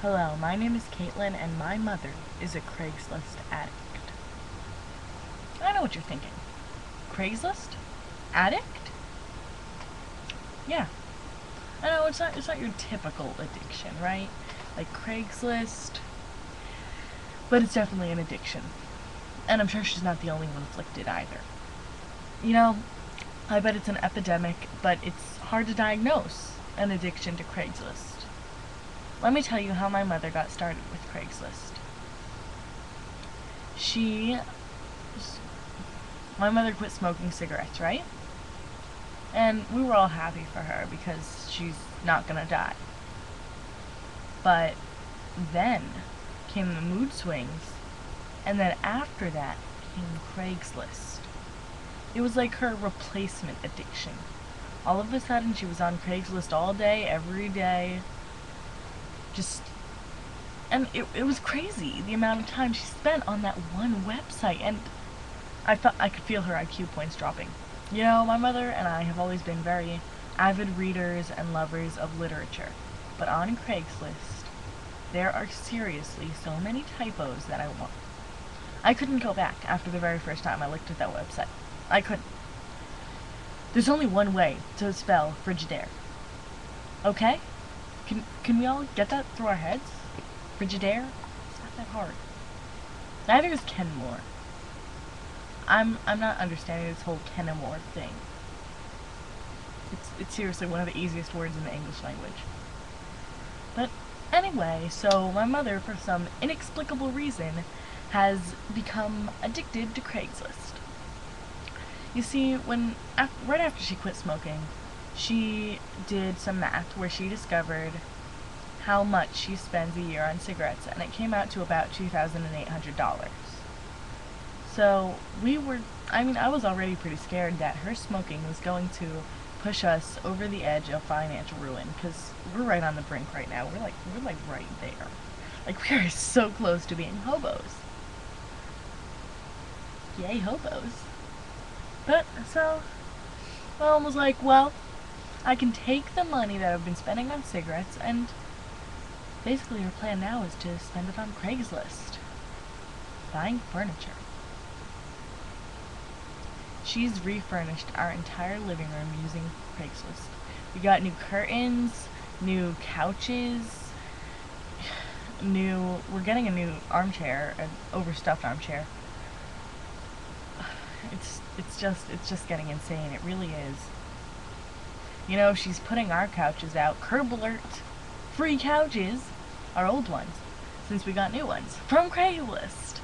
Hello, my name is Kaitlin, and my mother is a Craigslist addict. I know what you're thinking. Craigslist? Addict? Yeah. I know it's not your typical addiction, right? Like Craigslist, but it's definitely an addiction. And I'm sure she's not the only one afflicted either. You know, I bet it's an epidemic, but it's hard to diagnose an addiction to Craigslist. Let me tell you how my mother got started with Craigslist. My mother quit smoking cigarettes, right? And we were all happy for her because she's not gonna die. But then came the mood swings, and then after that came Craigslist. It was like her replacement addiction. All of a sudden she was on Craigslist all day, every day. And it was crazy the amount of time she spent on that one website, and I could feel her IQ points dropping. You know, my mother and I have always been very avid readers and lovers of literature, but on Craigslist, there are seriously so many typos that I couldn't go back after the very first time I looked at that website. I couldn't. There's only one way to spell Frigidaire. Okay? Can we all get that through our heads? Frigidaire? It's not that hard. Neither is Kenmore. I'm not understanding this whole Kenmore thing. It's seriously one of the easiest words in the English language. But anyway, so my mother, for some inexplicable reason, has become addicted to Craigslist. You see, right after she quit smoking, she did some math where she discovered how much she spends a year on cigarettes, and it came out to about $2,800. So I was already pretty scared that her smoking was going to push us over the edge of financial ruin, because we're right on the brink right now. We're like right there. Like, we are so close to being hobos. Yay, hobos. But, so, Mom was like, well, I can take the money that I've been spending on cigarettes, and basically her plan now is to spend it on Craigslist. Buying furniture. She's refurnished our entire living room using Craigslist. We got new curtains, new couches, we're getting a new armchair, an overstuffed armchair. It's just getting insane. It really is. You know, she's putting our couches out. Curb alert! Free couches! Our old ones, since we got new ones from Craigslist.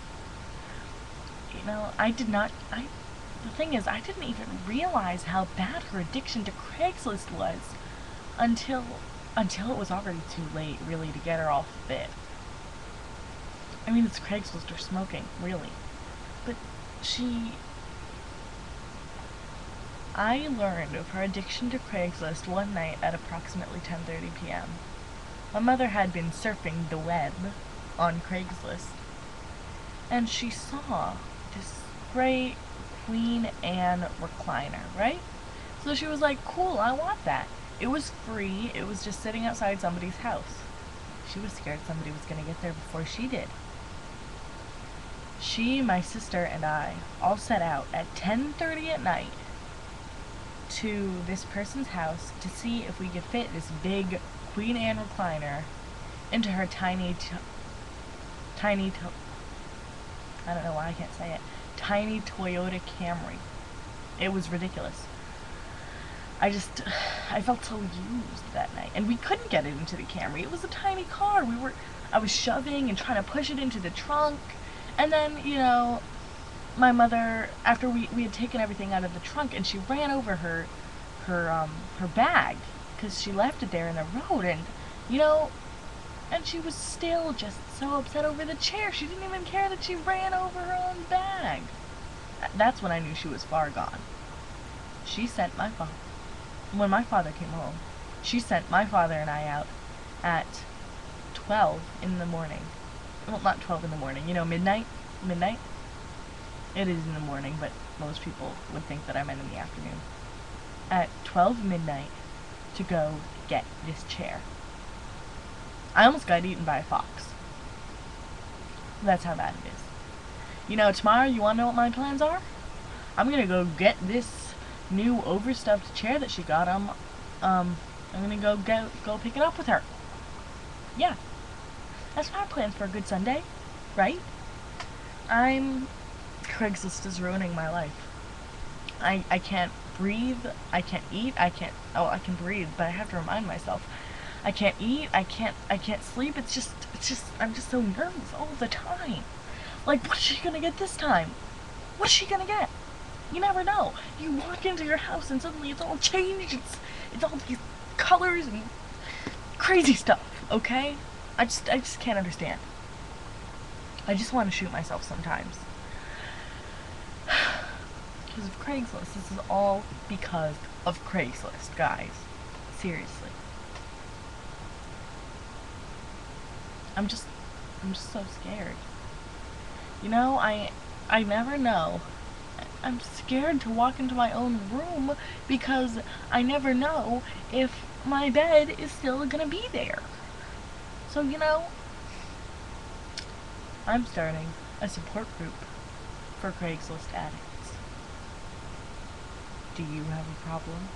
You know, the thing is, I didn't even realize how bad her addiction to Craigslist was until it was already too late, really, to get her off of it. I mean, it's Craigslist or smoking, really. But I learned of her addiction to Craigslist one night at approximately 10:30 p.m. My mother had been surfing the web on Craigslist, and she saw this great Queen Anne recliner, right? So she was like, cool, I want that. It was free, it was just sitting outside somebody's house. She was scared somebody was going to get there before she did. She, my sister, and I all set out at 10:30 at night to this person's house to see if we could fit this big Queen Anne recliner into her tiny I don't know why I can't say it, tiny Toyota Camry. It was ridiculous. I felt so used that night, and we couldn't get it into the Camry. It was a tiny car. I was shoving and trying to push it into the trunk, and then, you know, my mother, after we had taken everything out of the trunk, and she ran over her bag, because she left it there in the road, and, you know, and she was still just so upset over the chair. She didn't even care that she ran over her own bag. That's when I knew she was far gone. She sent when my father came home, she sent my father and I out at 12 in the morning. Well, not 12 in the morning, you know, midnight? It is in the morning, but most people would think that I meant in the afternoon. At 12 midnight to go get this chair. I almost got eaten by a fox. That's how bad it is. You know, tomorrow, you wanna know what my plans are? I'm gonna go get this new overstuffed chair that she got. I'm gonna go pick it up with her. Yeah. That's my plans for a good Sunday, right? Craigslist is ruining my life. I can't breathe, I can't eat, I can breathe, but I have to remind myself. I can't eat, I can't sleep, I'm just so nervous all the time. Like, what's she gonna get this time? What's she gonna get? You never know. You walk into your house and suddenly it's all changed, it's all these colors and crazy stuff, okay? I just can't understand. I just want to shoot myself sometimes. Because of Craigslist. This is all because of Craigslist, guys. Seriously. I'm just so scared. You know, I never know. I'm scared to walk into my own room because I never know if my bed is still gonna be there. So, you know, I'm starting a support group for Craigslist Addicts. Do you have a problem?